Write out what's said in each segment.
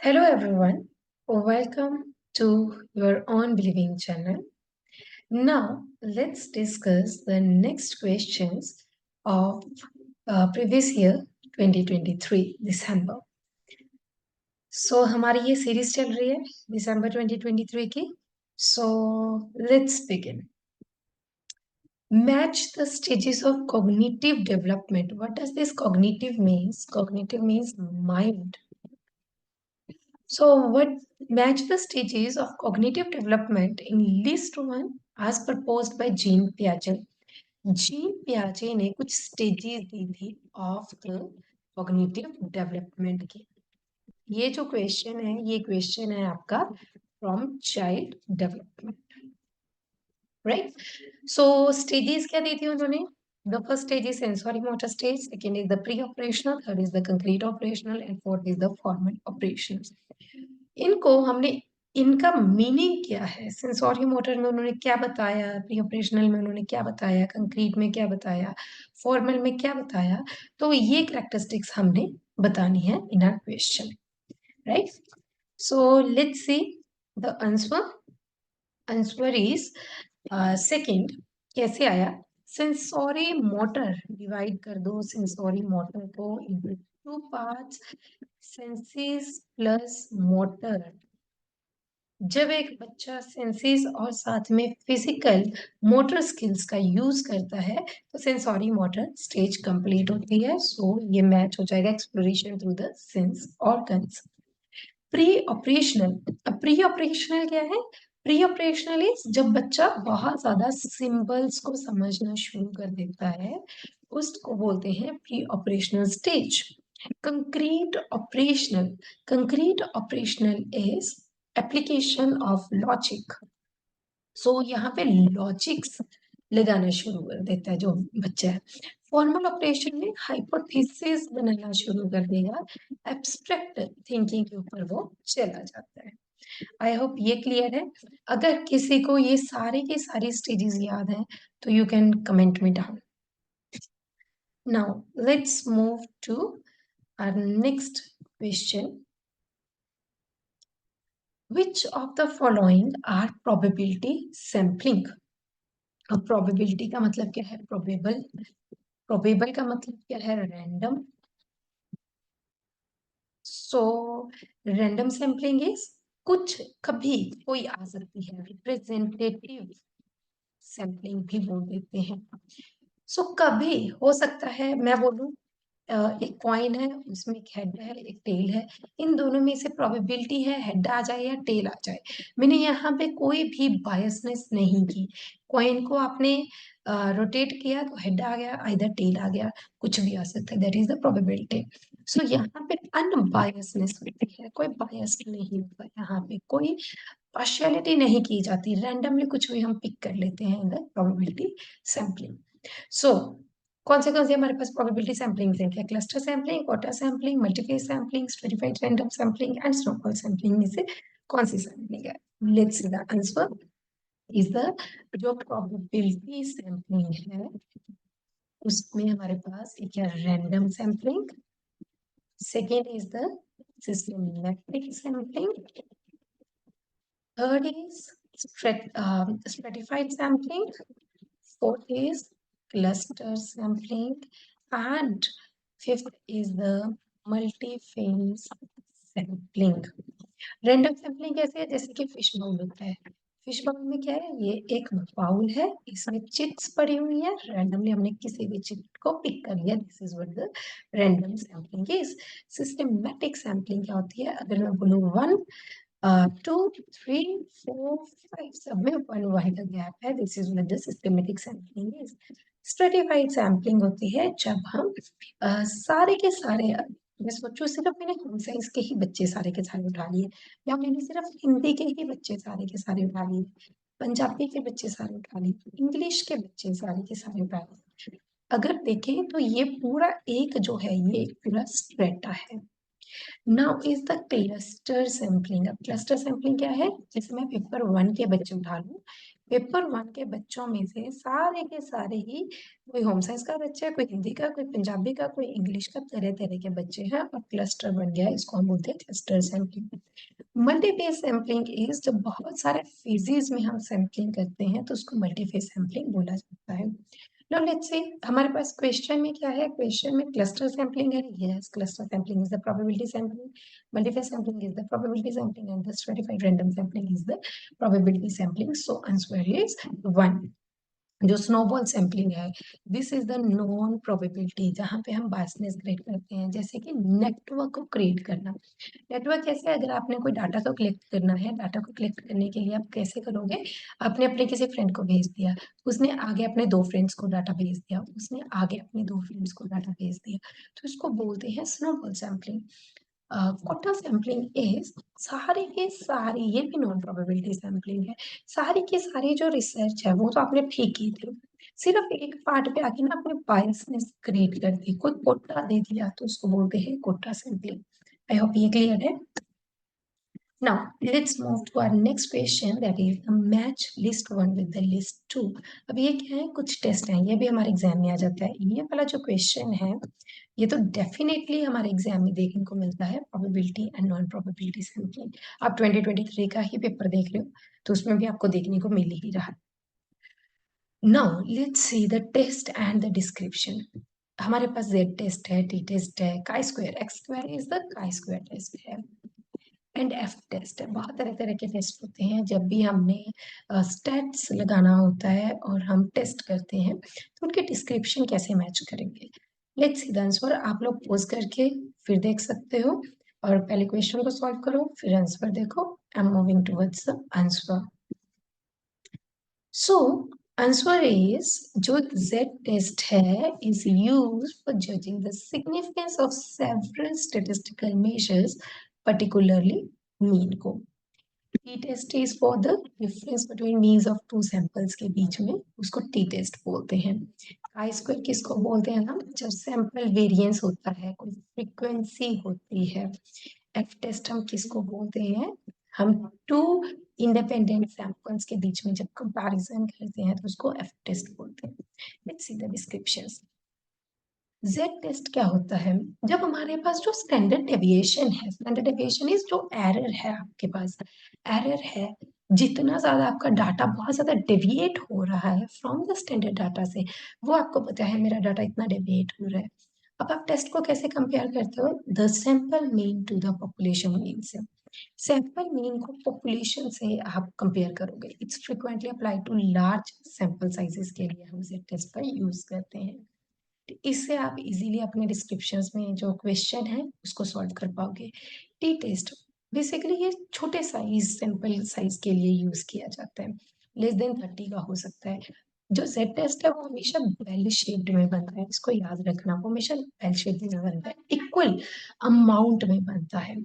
Hello everyone, welcome to your own believing channel. Now let's discuss the next questions of previous year 2023 December. So हमारी ये series चल रही है दिसंबर 2023 की. So let's begin. Match the stages of cognitive development. What does this cognitive means? Cognitive means mind. So, what match the stages of cognitive development in list one as proposed by Jean Piaget. Jean Piaget ने कुछ stages दी थी of the cognitive development की. ये जो question है, ये question है आपका from child development, right? So stages क्या दी थी उन्होंने? The first stage is sensory motor stage, second is the pre-operational, third is the concrete operational, and fourth is the formal operations. इनको हमने इनका मीनिंग क्या है, सेंसोरी मोटर में उन्होंने क्या बताया, प्री ऑपरेशनल में उन्होंने क्या बताया, कंक्रीट में क्या बताया, फॉर्मल में क्या बताया, तो ये कैरेक्टरिस्टिक्स हमने बतानी है in our question, right? So let's see the answer. Answer is second. कैसे आया? सेंसोरी मोटर डिवाइड कर दो सेंसोरी मोटर को into two parts, senses plus motor. जब एक बच्चा सेंसेस और साथ में फिजिकल मोटर स्किल्स का यूज करता है तो सेंसोरी मोटर स्टेज कंप्लीट होती है. सो ये मैच हो जाएगा exploration through the sense organs. Pre operational. अब प्री ऑपरेशनल क्या है? प्री ऑपरेशनल इज जब बच्चा बहुत ज्यादा सिंबल्स को समझना शुरू कर देता है, उसको बोलते हैं pre operational stage. Concrete operational. Concrete operational is application of logic. So यहाँ पे लॉजिक्स लगाना शुरू कर देता है जो बच्चा है. फॉर्मल ऑपरेशन में हाइपोथेसिस बनाना शुरू कर देगा, एब्स्ट्रैक्ट थिंकिंग के ऊपर वो चला जाता है. आई होप ये क्लियर है. अगर किसी को ये सारी की सारी स्टेजेस याद है तो you can comment me down. Now let's move to our next question. Which of the following are probability sampling? अब probability का मतलब क्या है? Probable. Probable का मतलब क्या है? Random. So random sampling is कुछ कभी कोई आ सकती है. Representative sampling भी बोल देते हैं. So कभी हो सकता है मैं बोलूं एक कॉइन है, उसमें एक हेड है एक टेल है, इन दोनों में से प्रोबेबिलिटी है हेड आ जाए या टेल आ जाए. मैंने यहाँ पे कोई भी बायसनेस नहीं की. कॉइन को आपने रोटेट किया तो हेड आ गया, आइदर टेल आ गया, कुछ भी आ सकता है. That is the probability. So यहाँ पे अनबायसनेस होती है, कोई बायस्ड नहीं होता, यहाँ पे कोई पार्शियलिटी नहीं की जाती, रैंडमली कुछ भी हम पिक कर लेते हैं इन द प्रोबेबिलिटी सैम्पलिंग. सो कौन से हमारे पास प्रोबेबिलिटी सैम्पलिंग है? क्या cluster sampling, quarter sampling, multiphase sampling, stratified random sampling and snowball sampling में से कौन सी सैम्पलिंग है? Let's see the answer is the जो प्रोबेबिलिटी सैम्पलिंग है उसमें हमारे पास एक है random sampling, second is the systematic sampling, third is stratified sampling, fourth is cluster sampling, and fifth is the multi-phase sampling. Random sampling कैसे है? जैसे कि फिश बाउल होता है. फिश बाउल में क्या है? ये एक बाउल है, इसमें चिट्स पड़ी हुई है, रैंडमली हमने किसी भी चिट को पिक कर लिया. This is what the random sampling is. Systematic sampling क्या होती है? अगर मैं बोलूँ 1 2 3 4 5 सब में 1 वाई का गैप है. This is what the systematic sampling is. Stratified sampling होती है जब हम सारे के सारे, मैं सोचू सिर्फ मैंने होम साइंस के ही बच्चे सारे के सारे उठा लिए, या मैंने सिर्फ हिंदी के ही बच्चे सारे के सारे उठा लिए, पंजाबी के बच्चे सारे उठा लिए, इंग्लिश के बच्चे सारे के सारे उठा लिए. अगर देखें तो ये पूरा एक जो है ये एक पूरा स्ट्रेटा है. Now is the cluster sampling. अब क्लस्टर सैम्पलिंग क्या है? जैसे मैं पेपर 1 के बच्चे उठा लूं, पेपर 1 के बच्चों में से सारे के सारे ही, कोई होम साइंस का बच्चा है, कोई हिंदी का, कोई पंजाबी का, कोई इंग्लिश का, तरह-तरह के बच्चे हैं और क्लस्टर बन गया है। इसको हम बोलते हैं cluster sampling. Multi-phase sampling is जब बहुत सारे फेजेस में हम सैंपलिंग करते हैं तो उसको मल्टी-फेज सैंपलिंग बोला जाता है। नाउ लेट्स से हमारे पास क्वेश्चन में क्या है? क्वेश्चन में क्लस्टर सैंपलिंग है। Yes, cluster sampling is the probability sampling, multi-phase sampling is the probability sampling and the stratified random sampling is the probability sampling. So answer is 1। जो snowball sampling है, this is the non probability, जहाँ पे हम biasness create करते हैं, जैसे कि network को क्रिएट करना। नेटवर्क कैसे? अगर आपने कोई डाटा को कलेक्ट करना है, डाटा को कलेक्ट करने के लिए आप कैसे करोगे? आपने अपने किसी फ्रेंड को भेज दिया, उसने आगे अपने 2 फ्रेंड्स को डाटा भेज दिया, उसने आगे अपने 2 फ्रेंड्स को डाटा भेज दिया, तो इसको बोलते हैं snowball sampling. Quota sampling is सारी के सारी, ये भी नॉन प्रोबेबिलिटी सैंपलिंग है। सारी की सारी जो रिसर्च है वो तो आपने फेंकी थी, सिर्फ एक पार्ट पे आके ना आपने बायसनेस क्रिएट कर दी, कोई कोटा दे दिया, तो उसको बोलते हैं कोटा सैंपलिंग। आई होप ये क्लियर है। Now, let's move to our next question, that is match list 1 with the list 2. अब ये क्या है? कुछ टेस्ट हैं, ये भी हमारे एग्जाम में आ जाता है। ये वाला जो क्वेश्चन है, ये तो डेफिनेटली हमारे एग्जाम में देखने को मिलता है, probability and non probability sampling. आप 2023 का ही पेपर देख रहे हो, तो उसमें भी आपको देखने को मिल ही रहा है। Now let's see the test and the description. हमारे पास Z टेस्ट है, T टेस्ट है, chi square, X square is the chi square test है, एंड एफ टेस्ट है। बहुत तरह तरह के टेस्ट होते हैं। जब भी हमने स्टैट्स लगाना होता है और हम टेस्ट करते हैं तो उनके डिस्क्रिप्शन कैसे मैच करेंगे। Let's see the answer. आप लोग पोज करके फिर देख सकते हो, और पहले क्वेश्चन को सॉल्व करो फिर आंसर देखो। I am moving towards the answer. So answer is, जो Z टेस्ट है is used for judging the significance of several statistical measures, particularly mean को। T test is for the difference between means of two samples के बीच में, उसको T test बोलते हैं। आई square किसको बोलते हैं हम? जब सैंपल वेरिएंस होता है, कोई फ्रीक्वेंसी होती है। एफ टेस्ट हम किसको बोलते हैं? हम टू इंडिपेंडेंट सैंपल्स के बीच में जब कंपैरिजन करते हैं तो उसको एफ टेस्ट बोलते हैं। Let's see the descriptions. Z टेस्ट क्या होता है? जब हमारे पास जो स्टैंडर्ड डेविएशन है, स्टैंडर्ड डेविएशन इज जो एरर है, आपके पास एरर है, जितना ज्यादा आपका डाटा बहुत ज्यादा डेविएट हो रहा है फ्रॉम द स्टैंडर्ड डाटा से, वो आपको पता है मेरा डाटा इतना डेविएट हो रहा है। अब आप टेस्ट को कैसे कंपेयर करते हो? The sample mean to the population mean से। सैंपल मीन को पॉपुलेशन से आप कंपेयर करोगे। It's frequently apply to large sample sizes के लिए हम Z टेस्ट का यूज करते हैं। इससे आप इजीली अपने डिस्क्रिप्शंस में जो क्वेश्चन है उसको सॉल्व कर पाओगे। टी टेस्ट बेसिकली ये छोटे साइज, सैंपल साइज के लिए यूज किया जाता है, लेस देन 30 का हो सकता है। जो Z टेस्ट है वो हमेशा बेल शेप्ड में बनता है, इसको याद रखना, वो हमेशा बेल शेप्ड में बनता है, इक्वल अमाउंट में बनता है।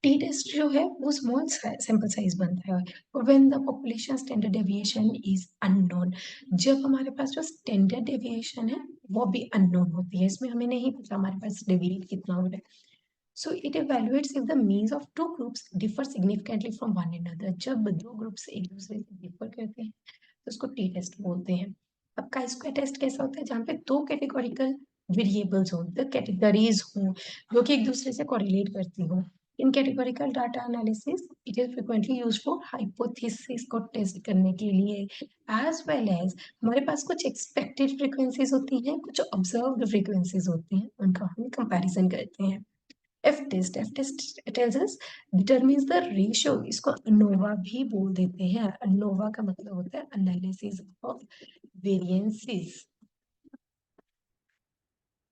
टी टेस्ट जो है वो स्मॉल सैंपल साइज बनता है, when the population standard deviation is unknown. जब हमारे पास जो स्टैंडर्ड डेविएशन है वो भी अननोन होती है, इसमें हमें नहीं पता हमारे पास डेविएट कितना हो रहा है। So it evaluates if the means of two groups differ significantly from one another. जब दो ग्रुप्स एक दूसरे से डिफर करते हैं तो उसको टी टेस्ट बोलते हैं। अब का स्क्वायर टेस्ट कैसा होता है? जहाँ पे दो कैटेगोरिकल वेरिएबल्स हों, द कैटेगरीज हों जो कि एक दूसरे से कोरिलेट करती हों। In categorical data analysis it is frequently used for hypothesis को टेस्ट करने के लिए, एज वेल एज हमारे पास कुछ एक्सपेक्टेड फ्रीक्वेंसीज होती हैं, कुछ ऑब्जर्व्ड फ्रीक्वेंसीज होती हैं, उनका हम कंपैरिजन करते हैं। F test tells us determines the ratio, इसको अनोवा भी बोल देते हैं। अनोवा का मतलब होता है एनालिसिस ऑफ वेरिएंसेस।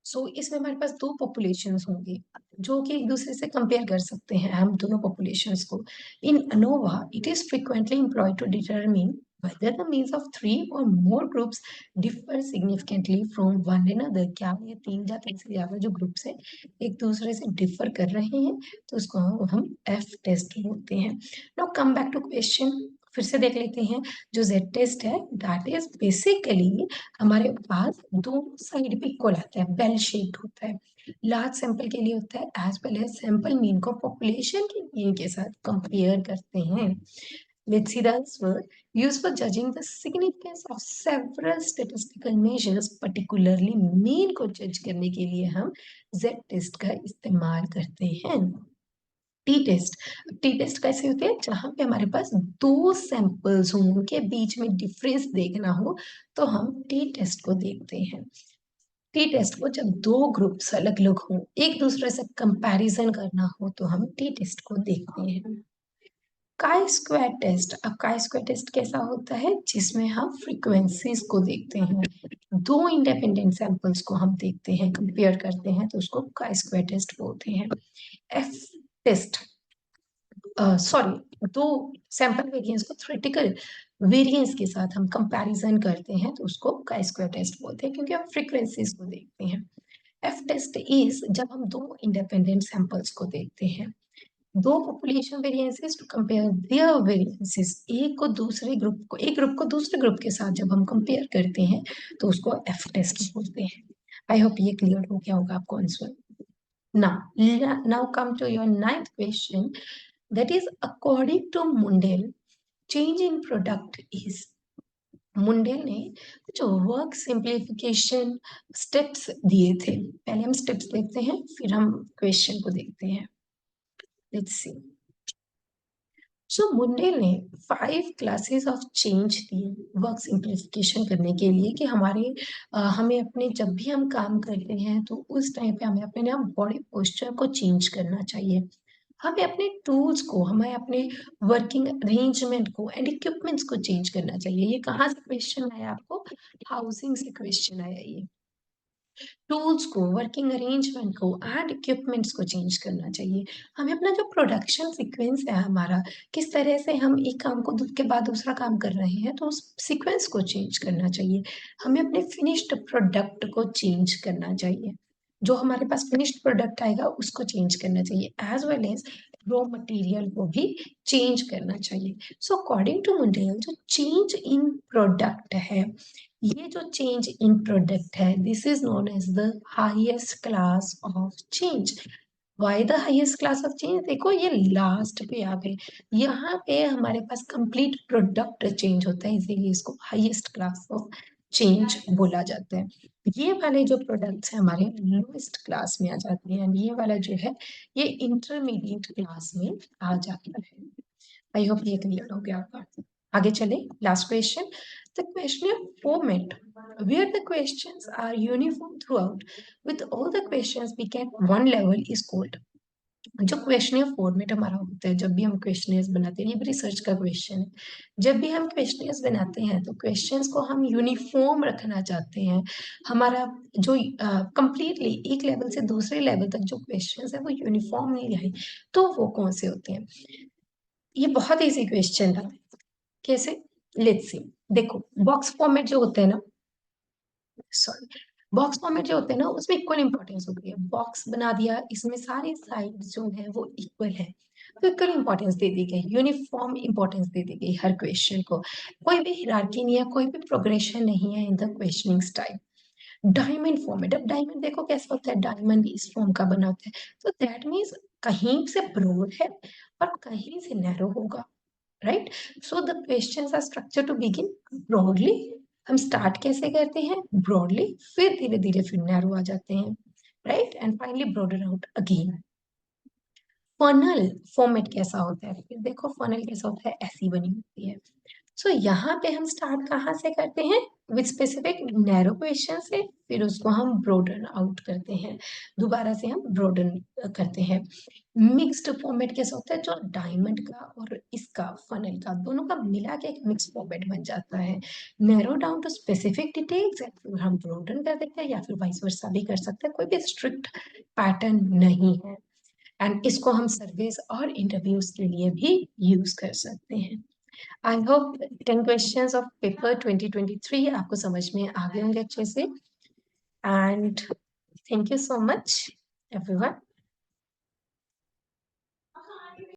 सो इसमें हमारे पास दो पॉपुलेशंस होंगी जो कि एक दूसरे से कंपेयर कर सकते हैं हम दोनों पॉपुलेशंस को। In ANOVA it is frequently employed to determine whether the means of three or more groups differ significantly from one another। क्या ये तीन या तीन से ज्यादा जो ग्रुप्स है एक दूसरे से डिफर कर रहे हैं तो उसको हम एफ टेस्ट बोलते हैं। Now come back to question, फिर से देख लेते हैं। जो जेड टेस्ट है दैट इज बेसिकली हमारे पास दोनों साइड पे इक्वल आता है, बेल शेप्ड होता है, लार्ज सैंपल के लिए होता है, as well as sample mean को पॉपुलेशन के मीन के साथ कंपेयर करते हैं। Let's see the answer. Used for judging the significance of several statistical measures, particularly mean को जज करने के लिए हम Z टेस्ट का इस्तेमाल करते हैं. टी टेस्ट कैसे होते हैं? जहां पे हमारे पास दो सैंपल्स हों, उनके बीच में डिफरेंस देखना हो तो हम टी टेस्ट को देखते हैं. टी टेस्ट को जब दो ग्रुप्स अलग अलग हों, एक दूसरे से कंपैरिजन करना हो तो हम टी टेस्ट को देखते हैं. Chi square test. अब काई स्क्वायर टेस्ट कैसा होता है? जिसमें हम फ्रीक्वेंसीज को देखते हैं, दो इंडिपेंडेंट सैंपल्स को हम देखते हैं, कंपेयर करते हैं, तो उसको काई स्क्वायर टेस्ट बोलते हैं. एफ टेस्ट, सॉरी, दो सैंपल वेरिएंस को थ्योरेटिकल वेरिएंस के साथ हम कंपैरिजन करते हैं तो उसको काई स्क्वायर टेस्ट बोलते हैं, क्योंकि हम फ्रीक्वेंसीज को देखते हैं. एफ टेस्ट इज जब हम दो इंडिपेंडेंट सैंपल्स को देखते हैं, दो population variances to compare their variances, एक ग्रुप को दूसरे ग्रुप के साथ जब हम कंपेयर करते हैं तो उसको एफ टेस्ट बोलते हैं. आई होप ये क्लियर हो गया होगा आपको answer. Now come to your ninth question, that is according to Mundell, change in product is. Mundell ने कुछ वर्क सिंप्लीफिकेशन स्टेप्स दिए थे. पहले हम स्टेप्स देखते हैं, फिर हम क्वेश्चन को देखते हैं. Let's C. सो मुंडेल ने 5 क्लासेस ऑफ चेंज दिए वर्क सिंप्लीफिकेशन करने के लिए, कि हमें अपने जब भी हम काम करते हैं तो उस टाइम पे हमें अपने ना बॉडी पोस्चर को चेंज करना चाहिए. हमें अपने टूल्स को, हमें अपने वर्किंग अरेंजमेंट को एंड इक्विपमेंट्स को चेंज करना चाहिए. ये कहाँ से क्वेश्चन आया आपको? हाउसिंग से क्वेश्चन आया. ये टूल्स को, वर्किंग अरेंजमेंट को एंड इक्विपमेंट्स को चेंज करना चाहिए. हमें अपना जो प्रोडक्शन सीक्वेंस है हमारा, किस तरह से हम एक काम को के बाद दूसरा काम कर रहे हैं, तो उस सीक्वेंस को चेंज करना चाहिए. हमें अपने फिनिश्ड प्रोडक्ट को चेंज करना चाहिए. जो हमारे पास फिनिश्ड प्रोडक्ट आएगा उसको चेंज करना चाहिए, as well as raw material को भी चेंज करना चाहिए. सो अकॉर्डिंग टू मुंडेल, जो चेंज इन प्रोडक्ट है, ये जो चेंज इन प्रोडक्ट है, this is known as the highest class of change. Why the highest class of change? देखो ये लास्ट पे आ गए, यहाँ पे हमारे पास कंप्लीट प्रोडक्ट चेंज होता है, इसीलिए इसको हाईएस्ट क्लास ऑफ चेंज बोला जाता है. ये वाले जो प्रोडक्ट्स हैं हमारे लोएस्ट क्लास में आ जाते हैं, ये वाला जो है ये इंटरमीडिएट क्लास में आ जाता है. आई होप ये क्लियर हो गया होगा. आगे चले. Last question, the question format where the questions are uniform throughout with all the questions we get one level is called. जो क्वेश्चनियर फॉर्मेट हमारा होता है, जब भी हम क्वेश्चनियर्स बनाते हैं, ये भी रिसर्च का क्वेश्चन है, जब भी हम क्वेश्चनियर्स बनाते हैं तो क्वेश्चंस को हम यूनिफॉर्म रखना चाहते हैं. हमारा जो कंप्लीटली एक लेवल से दूसरे लेवल तक जो क्वेश्चंस है वो यूनिफॉर्म नहीं रहे, तो वो कौन से होते हैं? ये बहुत इजी क्वेश्चन था. कैसे? Let's see. देखो, बॉक्स फॉर्मेट जो होता है ना, सॉरी, बॉक्स फॉर्मेट जो होते हैं ना, उसमें इक्वल इंपॉर्टेंस होती है. बॉक्स बना दिया, इसमें सारी साइड जो है वो इक्वल है, तो इक्वल इंपॉर्टेंस दे दी गई, यूनिफॉर्म इंपॉर्टेंस दे दी गई हर क्वेश्चन को. कोई भी हिरार्की नहीं है, कोई भी प्रोग्रेशन नहीं है in the questioning style. Diamond format. अब डायमंड देखो कैसा होता है, डायमंड इस फॉर्म का बना होता है, तो दैट मीन्स कहीं से ब्रॉड है और कहीं से नैरो होगा, right? So the questions are structure to begin broadly. हम स्टार्ट कैसे करते हैं? ब्रॉडली, फिर धीरे धीरे फिर नैरो आ जाते हैं, right? And finally broader out again. Funnel format कैसा होता है? फिर देखो फनल कैसा होता है, ऐसी बनी होती है. सो यहाँ पे हम स्टार्ट कहाँ से करते हैं? विद स्पेसिफिक नैरो क्वेश्चन से, फिर उसको हम ब्रॉडन आउट करते हैं, दोबारा से हम ब्रॉडन करते हैं. मिक्स्ड फॉर्मेट कैसा होता है? जो डायमंड का और इसका फनल का दोनों का मिला के एक मिक्स फॉर्मेट बन जाता है. Narrow down to specific details, फिर हम ब्रॉडन कर देते हैं, या फिर वाइस वर्सा भी कर सकते हैं, कोई भी स्ट्रिक्ट पैटर्न नहीं है. एंड इसको हम सर्वेस और इंटरव्यूज के लिए भी यूज कर सकते हैं. I hope 10 questions of paper 2023 आपको समझ में आ गए होंगे अच्छे से. And thank you so much everyone.